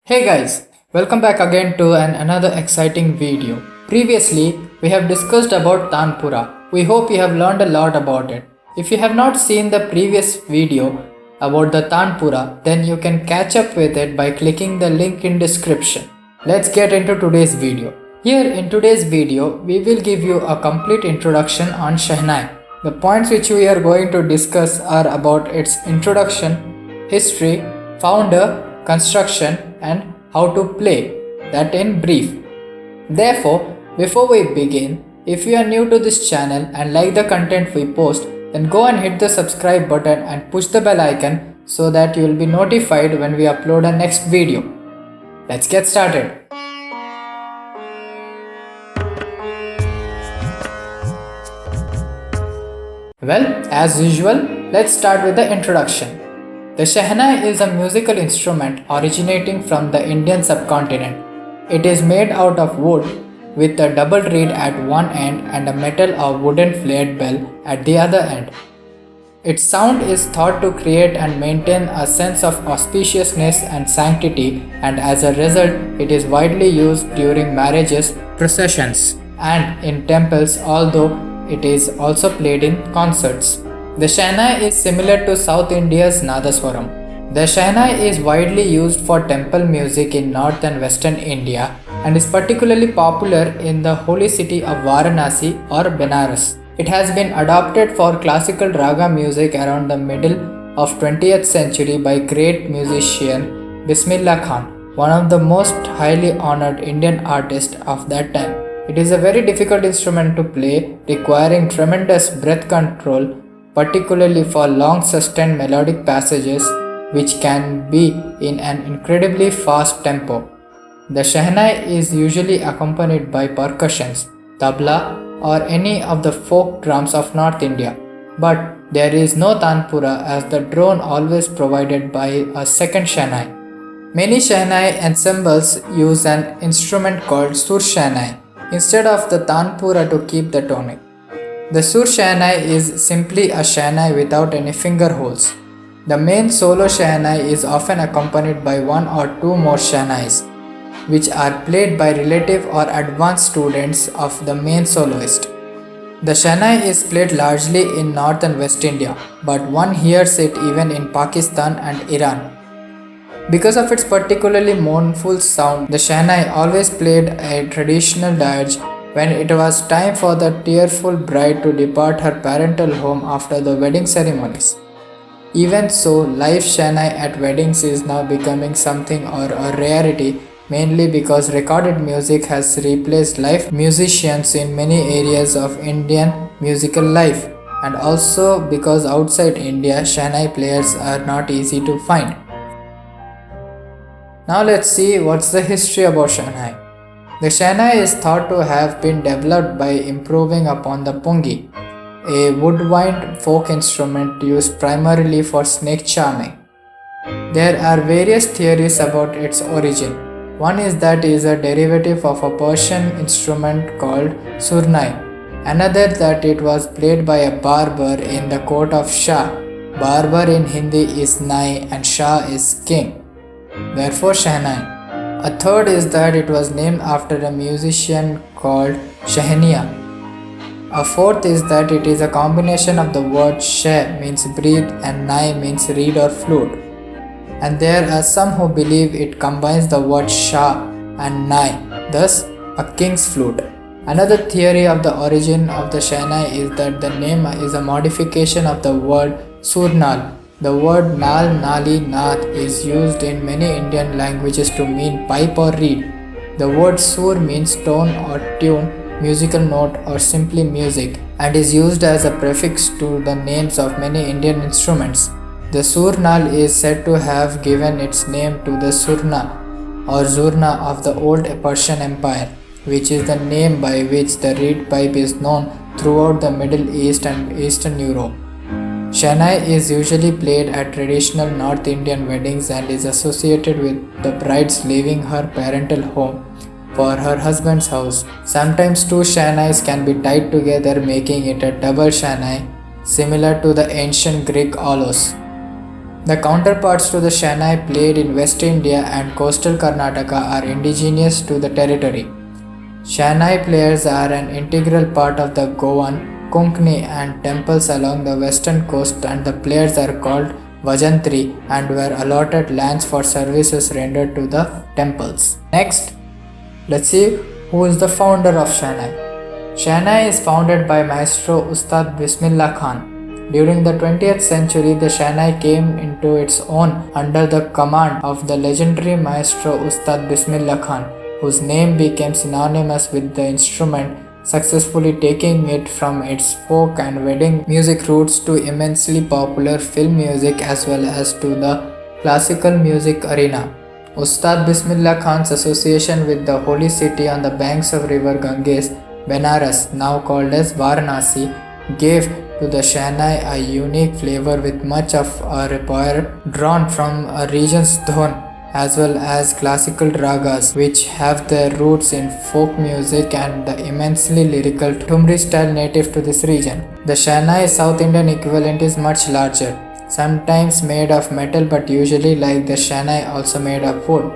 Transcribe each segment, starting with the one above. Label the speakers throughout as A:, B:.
A: Hey guys, welcome back again to another exciting video. Previously, we have discussed about Tanpura. We hope you have learned a lot about it. If you have not seen the previous video about the Tanpura, then you can catch up with it by clicking the link in description. Let's get into today's video. Here in today's video, we will give you a complete introduction on Shehnai. The points which we are going to discuss are about its introduction, history, founder, construction and how to play, that in brief. Therefore, before we begin, if you are new to this channel and like the content we post, then go and hit the subscribe button and push the bell icon so that you will be notified when we upload our next video. Let's get started. Well, as usual, let's start with the introduction. The Shehnai is a musical instrument originating from the Indian subcontinent. It is made out of wood with a double reed at one end and a metal or wooden flared bell at the other end. Its sound is thought to create and maintain a sense of auspiciousness and sanctity, and as a result, it is widely used during marriages, processions, and in temples, although it is also played in concerts. The Shehnai is similar to South India's Nadaswaram. The Shehnai is widely used for temple music in North and Western India and is particularly popular in the holy city of Varanasi or Benares. It has been adopted for classical raga music around the middle of 20th century by great musician Bismillah Khan, one of the most highly honored Indian artists of that time. It is a very difficult instrument to play, requiring tremendous breath control, particularly for long sustained melodic passages which can be in an incredibly fast tempo. The Shehnai is usually accompanied by percussions, tabla or any of the folk drums of North India, but there is no Tanpura as the drone always provided by a second Shehnai. Many Shehnai ensembles use an instrument called Sur Shehnai instead of the Tanpura to keep the tonic. The Sur Shehnai is simply a Shehnai without any finger holes. The main solo Shehnai is often accompanied by one or two more Shehnais, which are played by relative or advanced students of the main soloist. The Shehnai is played largely in North and West India, but one hears it even in Pakistan and Iran. Because of its particularly mournful sound, the Shehnai always played a traditional dirge when it was time for the tearful bride to depart her parental home after the wedding ceremonies. Even so, live Shehnai at weddings is now becoming something or a rarity, mainly because recorded music has replaced live musicians in many areas of Indian musical life, and also because outside India, Shehnai players are not easy to find. Now let's see what's the history about Shehnai. The Shehnai is thought to have been developed by improving upon the pungi, a woodwind folk instrument used primarily for snake charming. There are various theories about its origin. One is that it is a derivative of a Persian instrument called surnai. Another that it was played by a barber in the court of Shah. Barber in Hindi is Nai and Shah is king. Therefore Shehnai. A third is that it was named after a musician called Shehniya. A fourth is that it is a combination of the word sheh means breathe and nai means reed or flute. And there are some who believe it combines the word shah and nai, thus a king's flute. Another theory of the origin of the Shehnai is that the name is a modification of the word surnal. The word nal, nali, nath is used in many Indian languages to mean pipe or reed. The word sur means tone or tune, musical note or simply music, and is used as a prefix to the names of many Indian instruments. The surnal is said to have given its name to the surna or zurna of the old Persian Empire, which is the name by which the reed pipe is known throughout the Middle East and Eastern Europe. Shehnai is usually played at traditional North Indian weddings and is associated with the brides leaving her parental home for her husband's house. Sometimes two Shehnais can be tied together, making it a double Shehnai, similar to the ancient Greek aulos. The counterparts to the Shehnai played in West India and coastal Karnataka are indigenous to the territory. Shehnai players are an integral part of the Goan, Konkani and temples along the western coast, and the players are called Vajantri and were allotted lands for services rendered to the temples. Next, let's see who is the founder of Shehnai. Shehnai is founded by Maestro Ustad Bismillah Khan. During the 20th century, the Shehnai came into its own under the command of the legendary Maestro Ustad Bismillah Khan, whose name became synonymous with the instrument, successfully taking it from its folk and wedding music roots to immensely popular film music as well as to the classical music arena. Ustad Bismillah Khan's association with the holy city on the banks of river Ganges, Benares, now called as Varanasi, gave to the Shehnai a unique flavor with much of a repertoire drawn from a region's dhon as well as classical ragas, which have their roots in folk music and the immensely lyrical Thumri style native to this region. The Shehnai South Indian equivalent is much larger, sometimes made of metal but usually like the Shehnai also made of wood.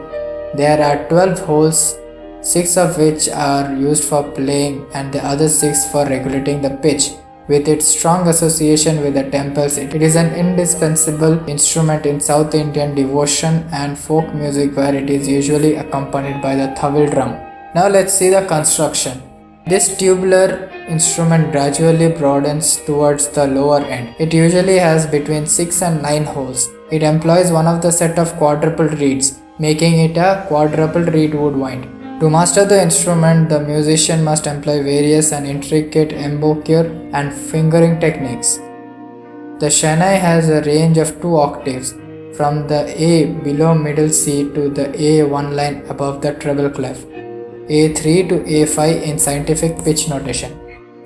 A: There are 12 holes, 6 of which are used for playing and the other 6 for regulating the pitch. With its strong association with the temples, it is an indispensable instrument in South Indian devotion and folk music where it is usually accompanied by the tawil drum. Now let's see the construction. This tubular instrument gradually broadens towards the lower end. It usually has between 6 and 9 holes. It employs one of the set of quadruple reeds, making it a quadruple reed woodwind. To master the instrument, the musician must employ various and intricate embouchure and fingering techniques. The Shehnai has a range of 2 octaves, from the A below middle C to the A1 line above the treble clef, A3 to A5 in scientific pitch notation.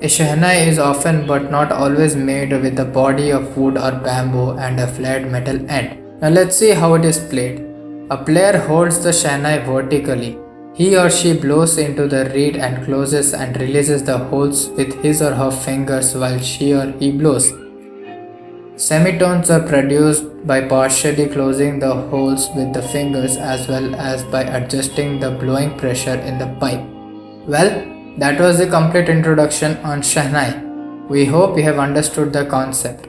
A: A Shehnai is often but not always made with a body of wood or bamboo and a flat metal end. Now let's see how it is played. A player holds the Shehnai vertically. He or she blows into the reed and closes and releases the holes with his or her fingers while she or he blows. Semitones are produced by partially closing the holes with the fingers as well as by adjusting the blowing pressure in the pipe. Well, that was the complete introduction on Shehnai. We hope you have understood the concept.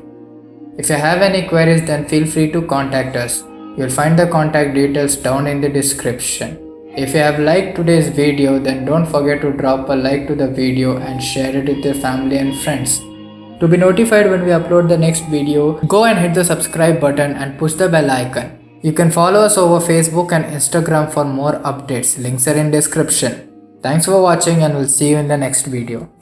A: If you have any queries, then feel free to contact us. You'll find the contact details down in the description. If you have liked today's video, then don't forget to drop a like to the video and share it with your family and friends. To be notified when we upload the next video, go and hit the subscribe button and push the bell icon. You can follow us over Facebook and Instagram for more updates. Links are in description. Thanks for watching and we'll see you in the next video.